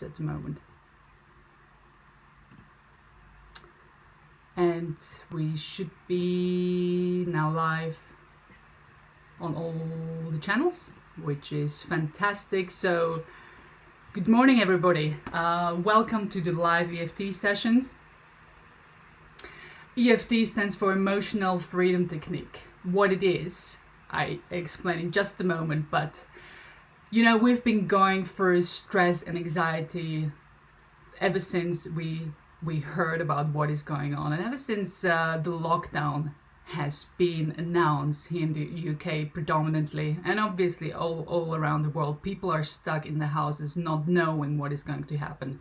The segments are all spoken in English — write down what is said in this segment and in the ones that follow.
at the moment. And we should be now live on all the channels, which is fantastic. So good morning, everybody. Welcome to the live EFT sessions. EFT stands for Emotional Freedom Technique. What it is, I explain in just a moment, but you know, we've been going through stress and anxiety ever since we heard about what is going on, and ever since the lockdown has been announced here in the UK predominantly, and obviously all around the world. People are stuck in the houses not knowing what is going to happen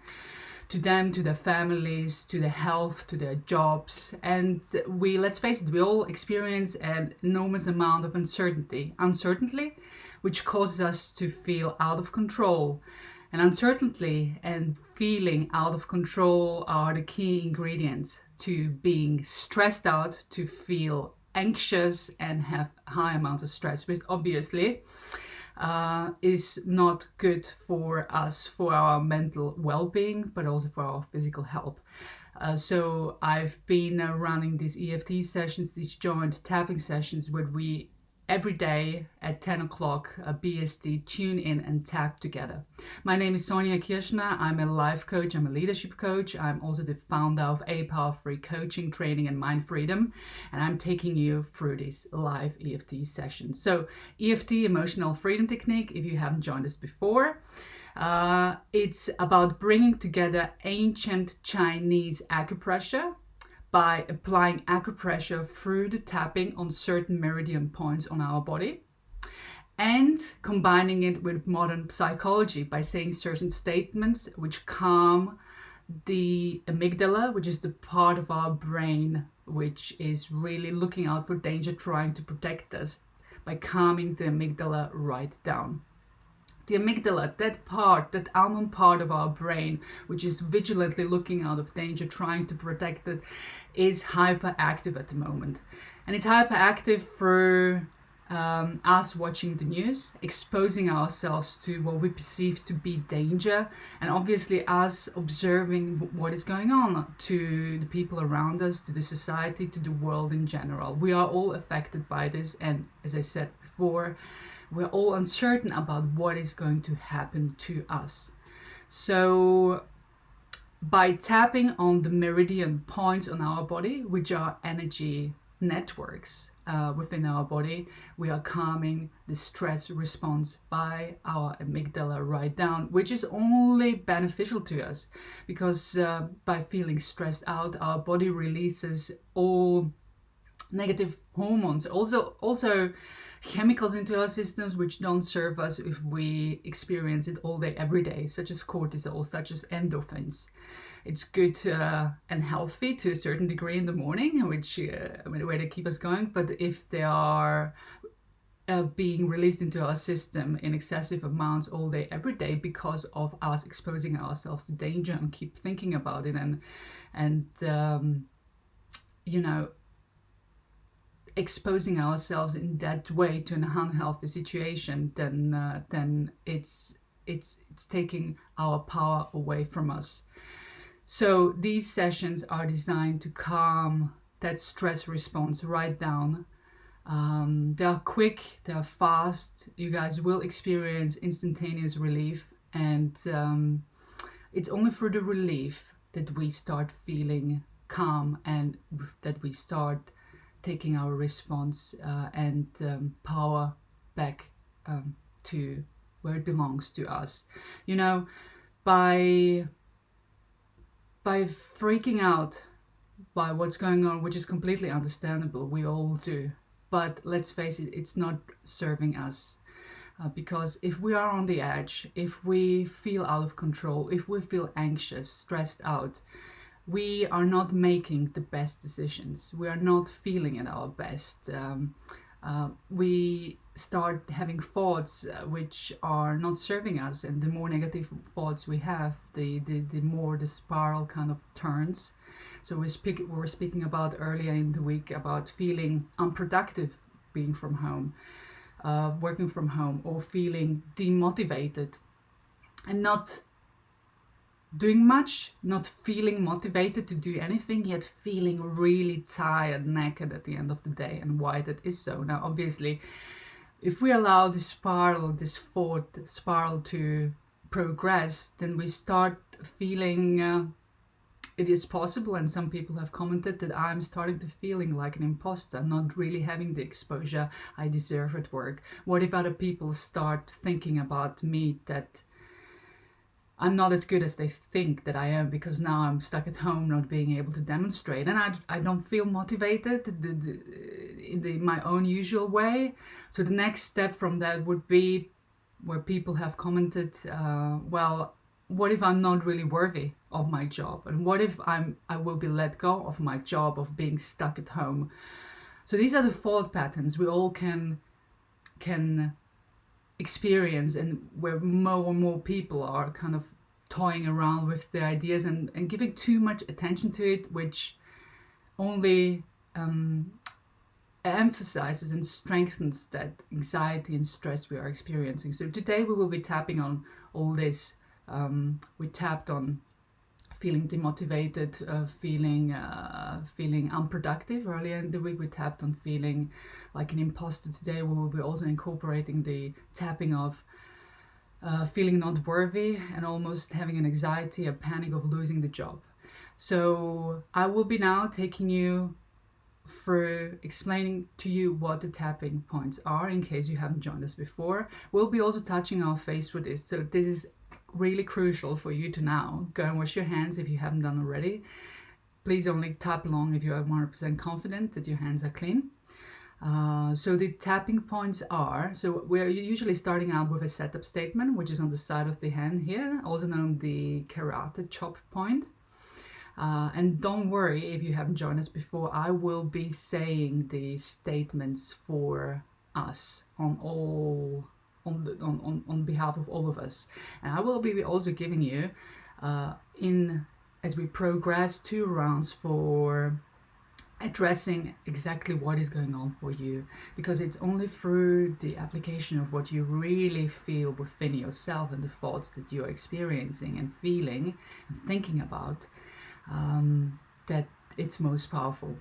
to them, to their families, to their health, to their jobs. And let's face it, we all experience an enormous amount of uncertainty, which causes us to feel out of control. And uncertainty and feeling out of control are the key ingredients to being stressed out, to feel anxious and have high amounts of stress, which obviously is not good for us, for our mental well-being, but also for our physical health. So I've been running these EFT sessions, these joint tapping sessions, where we every day at 10 o'clock BST tune in and tap together. My name is Sonja Kirschner. I'm a life coach. I'm a leadership coach. I'm also the founder of A Power Free Coaching, Training and Mind Freedom. And I'm taking you through these live EFT sessions. So EFT, Emotional Freedom Technique, if you haven't joined us before, it's about bringing together ancient Chinese acupressure by applying acupressure through the tapping on certain meridian points on our body, and combining it with modern psychology by saying certain statements which calm the amygdala, which is the part of our brain which is really looking out for danger, trying to protect us, by calming the amygdala right down. The amygdala, that almond part of our brain, which is vigilantly looking out of danger, trying to protect it, is hyperactive at the moment. And it's hyperactive through us watching the news, exposing ourselves to what we perceive to be danger, and obviously us observing what is going on to the people around us, to the society, to the world in general. We are all affected by this, and as I said before, we're all uncertain about what is going to happen to us. So by tapping on the meridian points on our body, which are energy networks within our body, we are calming the stress response by our amygdala right down, which is only beneficial to us because by feeling stressed out, our body releases all negative hormones, also chemicals into our systems which don't serve us if we experience it all day every day, such as cortisol, such as endorphins. It's good and healthy to a certain degree in the morning, which where they keep us going, but if they are being released into our system in excessive amounts all day every day because of us exposing ourselves to danger and keep thinking about it and you know, exposing ourselves in that way to an unhealthy situation, then it's taking our power away from us. So these sessions are designed to calm that stress response right down. They are quick, they are fast. You guys will experience instantaneous relief, and it's only through the relief that we start feeling calm and that we start taking our response and power back to where it belongs to us. You know, by freaking out by what's going on, which is completely understandable, we all do. But let's face it, it's not serving us. Because if we are on the edge, if we feel out of control, if we feel anxious, stressed out, we are not making the best decisions. We are not feeling at our best. We start having thoughts which are not serving us, and the more negative thoughts we have, the more the spiral kind of turns. So we were speaking about earlier in the week about feeling unproductive being from home, working from home, or feeling demotivated and not doing much, not feeling motivated to do anything, yet feeling really tired, naked at the end of the day, and why that is so. Now, obviously, if we allow this spiral, this thought spiral to progress, then we start feeling it is possible, and some people have commented that I'm starting to feeling like an imposter, not really having the exposure I deserve at work. What if other people start thinking about me that I'm not as good as they think that I am, because now I'm stuck at home not being able to demonstrate, and I don't feel motivated in my own usual way. So the next step from that would be where people have commented, well, what if I'm not really worthy of my job, and what if I will be let go of my job of being stuck at home. So these are the thought patterns we all can experience, and where more and more people are kind of toying around with the ideas and giving too much attention to it, which only emphasizes and strengthens that anxiety and stress we are experiencing. So today we will be tapping on all this. We tapped on feeling demotivated, feeling unproductive earlier in the week. We tapped on feeling like an imposter. Today we will be also incorporating the tapping of feeling not worthy and almost having an anxiety, a panic of losing the job. So I will be now taking you through explaining to you what the tapping points are, in case you haven't joined us before. We'll be also touching our face with this, so this is really crucial for you to now go and wash your hands if you haven't done already. Please only tap along if you are 100% confident that your hands are clean. So the tapping points are, so we're usually starting out with a setup statement, which is on the side of the hand here, also known the karate chop point. And don't worry if you haven't joined us before, I will be saying the statements for us on behalf of all of us, and I will be also giving you as we progress 2 rounds for addressing exactly what is going on for you, because it's only through the application of what you really feel within yourself and the thoughts that you're experiencing and feeling and thinking about that it's most powerful.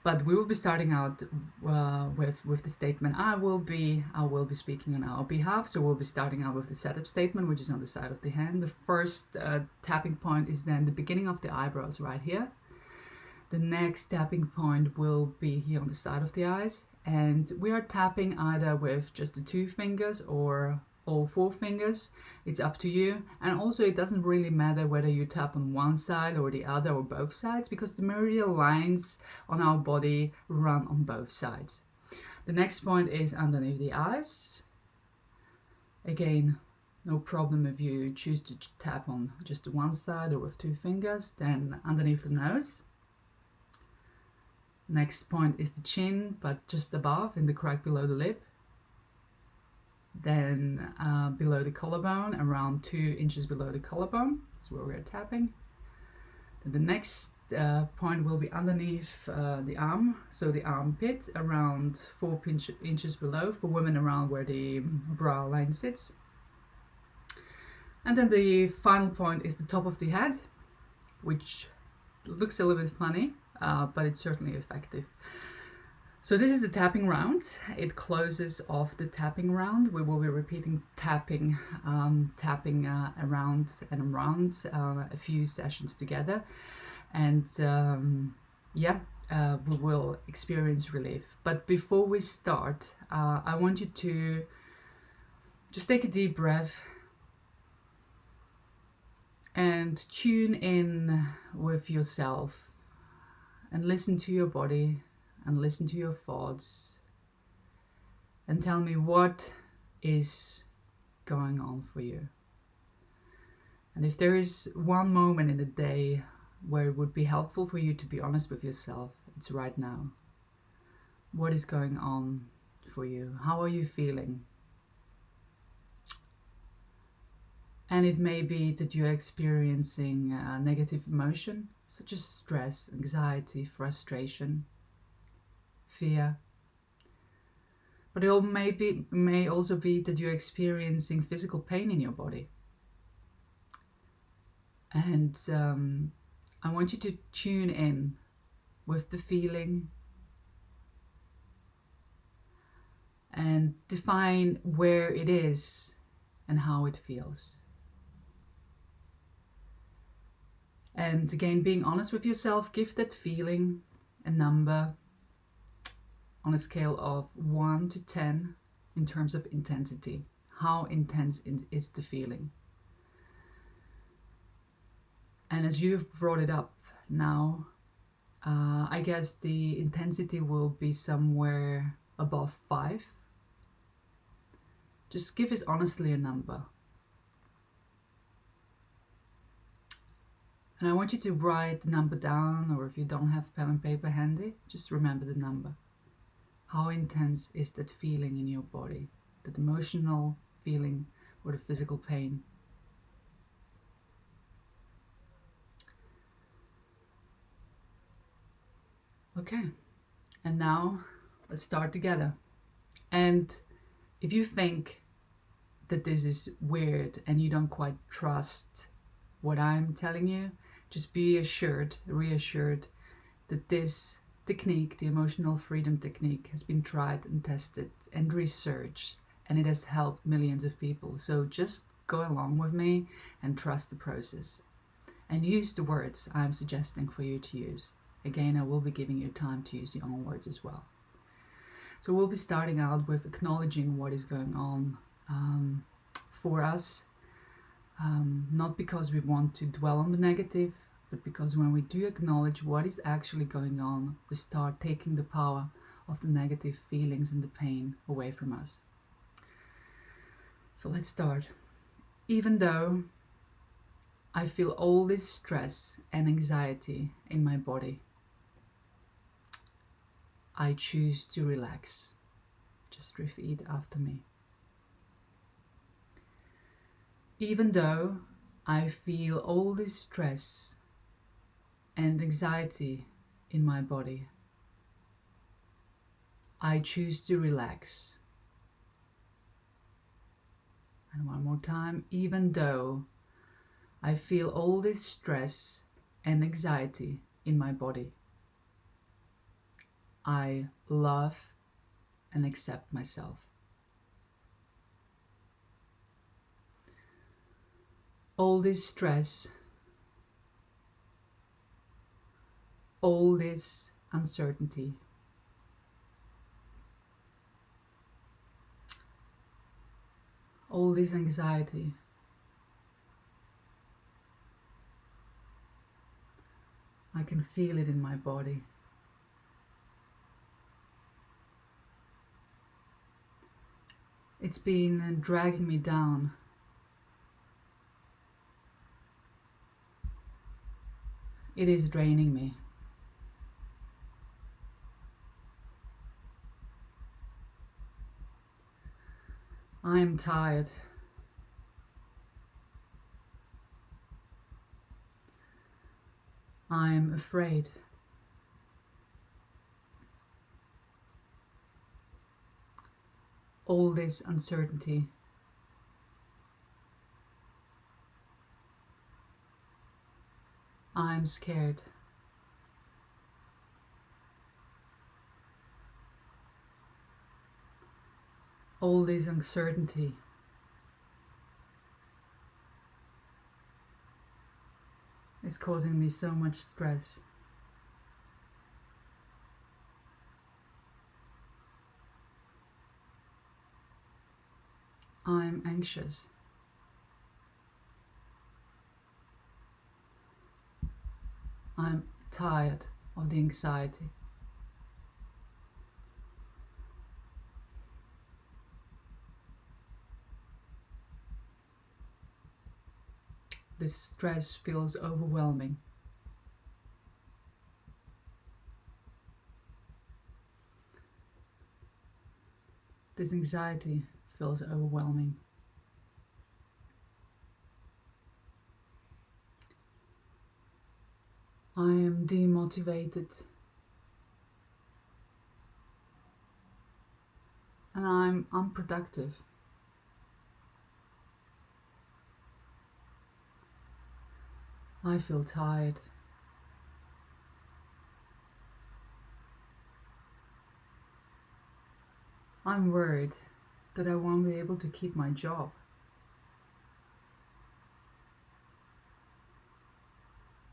But we will be starting out with the statement. I will be speaking on our behalf. So we'll be starting out with the setup statement, which is on the side of the hand. The first tapping point is then the beginning of the eyebrows right here. The next tapping point will be here on the side of the eyes, and we are tapping either with just the 2 fingers or all 4 fingers. It's up to you. And also it doesn't really matter whether you tap on one side or the other or both sides, because the meridian lines on our body run on both sides. The next point is underneath the eyes. Again, no problem if you choose to tap on just one side or with 2 fingers. Then underneath the nose. Next point is the chin, but just above, in the crack below the lip. Then below the collarbone, around 2 inches below the collarbone, that's where we're tapping. Then the next point will be underneath the arm, so the armpit, around 4 inches below, for women around where the brow line sits. And then the final point is the top of the head, which looks a little bit funny, but it's certainly effective. So this is the tapping round. It closes off the tapping round. We will be repeating tapping around and around a few sessions together, and we will experience relief. But before we start, I want you to just take a deep breath and tune in with yourself and listen to your body and listen to your thoughts and tell me what is going on for you. And if there is one moment in the day where it would be helpful for you to be honest with yourself, it's right now. What is going on for you? How are you feeling? And it may be that you're experiencing negative emotion, such as stress, anxiety, frustration, fear. But it may also be that you're experiencing physical pain in your body. And I want you to tune in with the feeling and define where it is and how it feels. And again, being honest with yourself, give that feeling a number on a scale of 1 to 10 in terms of intensity. How intense is the feeling? And as you've brought it up now, I guess the intensity will be somewhere above 5. Just give us honestly a number. And I want you to write the number down, or if you don't have pen and paper handy, just remember the number. How intense is that feeling in your body? That emotional feeling or the physical pain? Okay, and now let's start together. And if you think that this is weird and you don't quite trust what I'm telling you, just be reassured that this technique, the emotional freedom technique, has been tried and tested and researched, and it has helped millions of people. So just go along with me and trust the process and use the words I'm suggesting for you to use. Again, I will be giving you time to use your own words as well. So we'll be starting out with acknowledging what is going on for us, not because we want to dwell on the negative, but because when we do acknowledge what is actually going on, we start taking the power of the negative feelings and the pain away from us. So let's start. Even though I feel all this stress and anxiety in my body, I choose to relax. Just repeat after me. Even though I feel all this stress and anxiety in my body, I choose to relax. And one more time. Even though I feel all this stress and anxiety in my body, I love and accept myself. All this stress, all this uncertainty, all this anxiety, I can feel it in my body. It's been dragging me down. It is draining me. I am tired. I am afraid. All this uncertainty. I'm scared. All this uncertainty. Is causing me so much stress. I'm anxious. I'm tired of the anxiety. This stress feels overwhelming. This anxiety feels overwhelming. I am demotivated. And I'm unproductive. I feel tired. I'm worried that I won't be able to keep my job.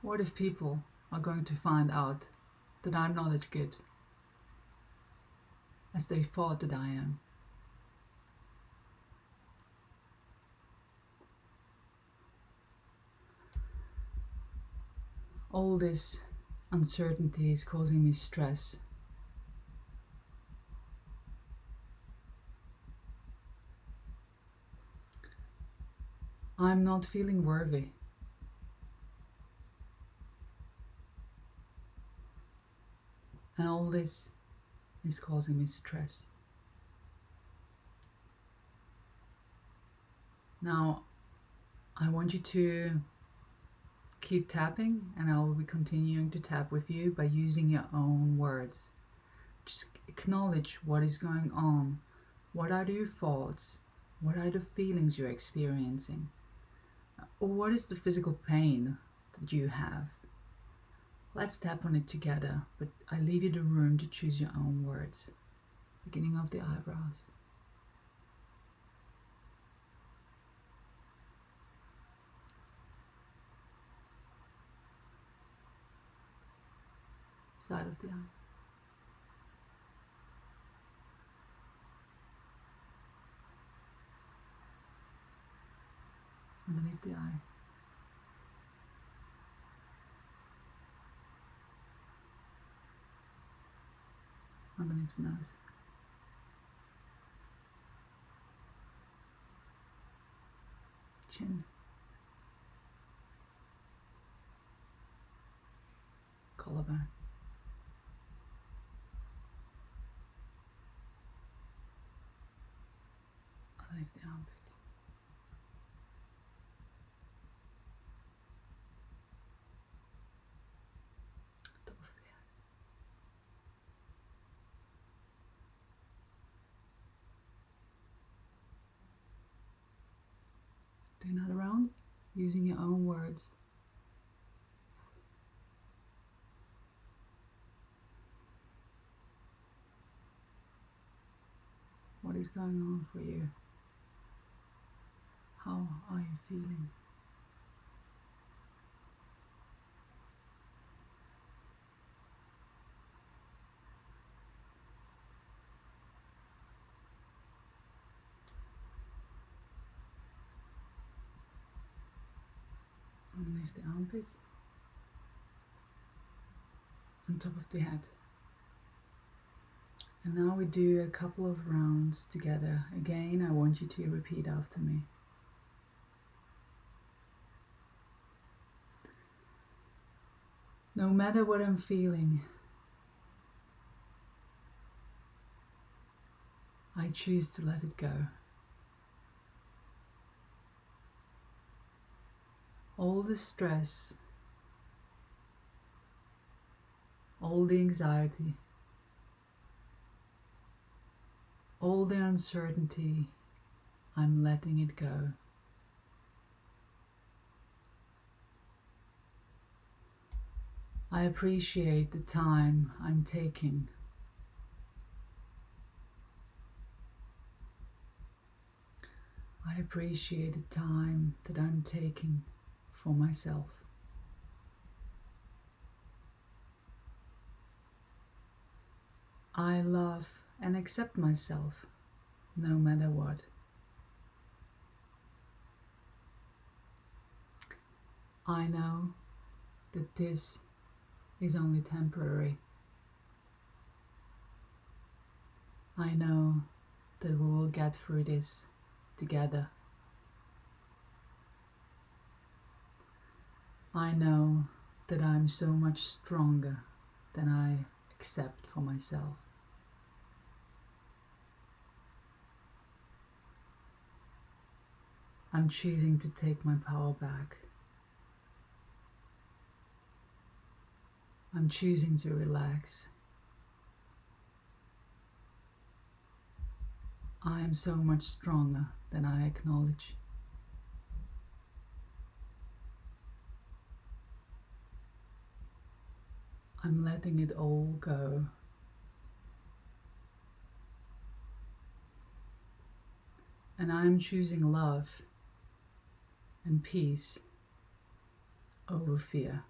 What if people are going to find out that I'm not as good as they thought that I am? All this uncertainty is causing me stress. I'm not feeling worthy. And all this is causing me stress. Now, I want you to keep tapping, and I will be continuing to tap with you by using your own words. Just acknowledge what is going on. What are your thoughts? What are the feelings you're experiencing? Or what is the physical pain that you have? Let's tap on it together, but I leave you the room to choose your own words. Beginning of the eyebrows. Side of the eye. Underneath the eye. Underneath the nose. Chin. Collarbone. Underneath the armpit. Top of the head. Do another round using your own words. What is going on for you? How are you feeling? Underneath the armpit. On top of the head. And now we do a couple of rounds together. Again, I want you to repeat after me. No matter what I'm feeling, I choose to let it go. All the stress, all the anxiety, all the uncertainty, I'm letting it go. I appreciate the time I'm taking. I appreciate the time that I'm taking for myself. I love and accept myself no matter what. I know that this is only temporary. I know that we will get through this together. I know that I'm so much stronger than I accept for myself. I'm choosing to take my power back. I'm choosing to relax. I am so much stronger than I acknowledge. I'm letting it all go. And I'm choosing love and peace over fear.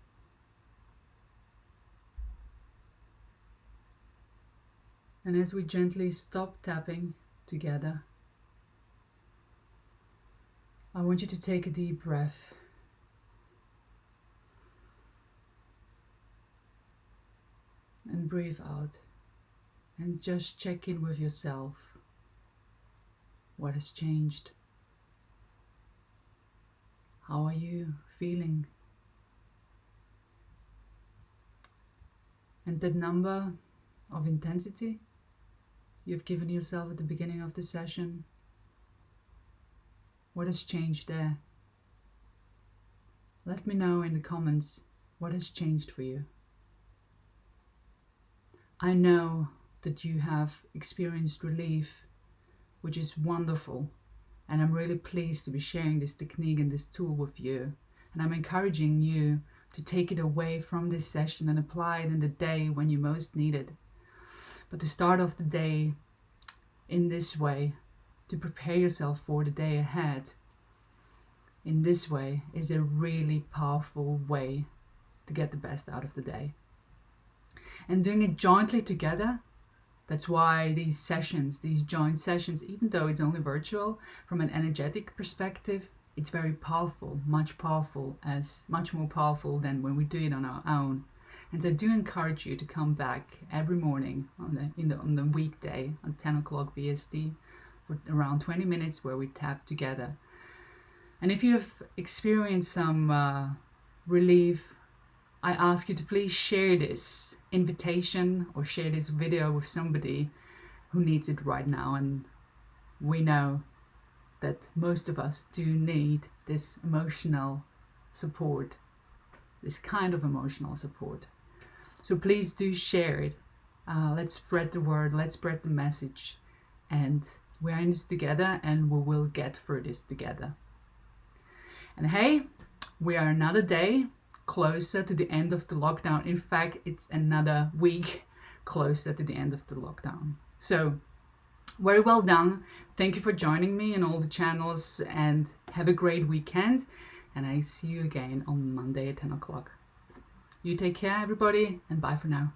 And as we gently stop tapping together, I want you to take a deep breath. And breathe out. And just check in with yourself. What has changed? How are you feeling? And the number of intensity you've given yourself at the beginning of the session, what has changed there? Let me know in the comments what has changed for you. I know that you have experienced relief, which is wonderful, and I'm really pleased to be sharing this technique and this tool with you. And I'm encouraging you to take it away from this session and apply it in the day when you most need it. But to start off the day in this way, to prepare yourself for the day ahead, in this way is a really powerful way to get the best out of the day. And doing it jointly together, that's why these sessions, these joint sessions, even though it's only virtual, from an energetic perspective, it's very powerful, much more powerful than when we do it on our own. And so I do encourage you to come back every morning on the weekday at 10 o'clock BST for around 20 minutes where we tap together. And if you have experienced some relief, I ask you to please share this invitation or share this video with somebody who needs it right now. And we know that most of us do need this emotional support, this kind of emotional support. So please do share it. Let's spread the word, let's spread the message, and we're in this together and we will get through this together. And hey, we are another day closer to the end of the lockdown. In fact, it's another week closer to the end of the lockdown. So very well done. Thank you for joining me in all the channels and have a great weekend. And I see you again on Monday at 10 o'clock. You take care, everybody, and bye for now.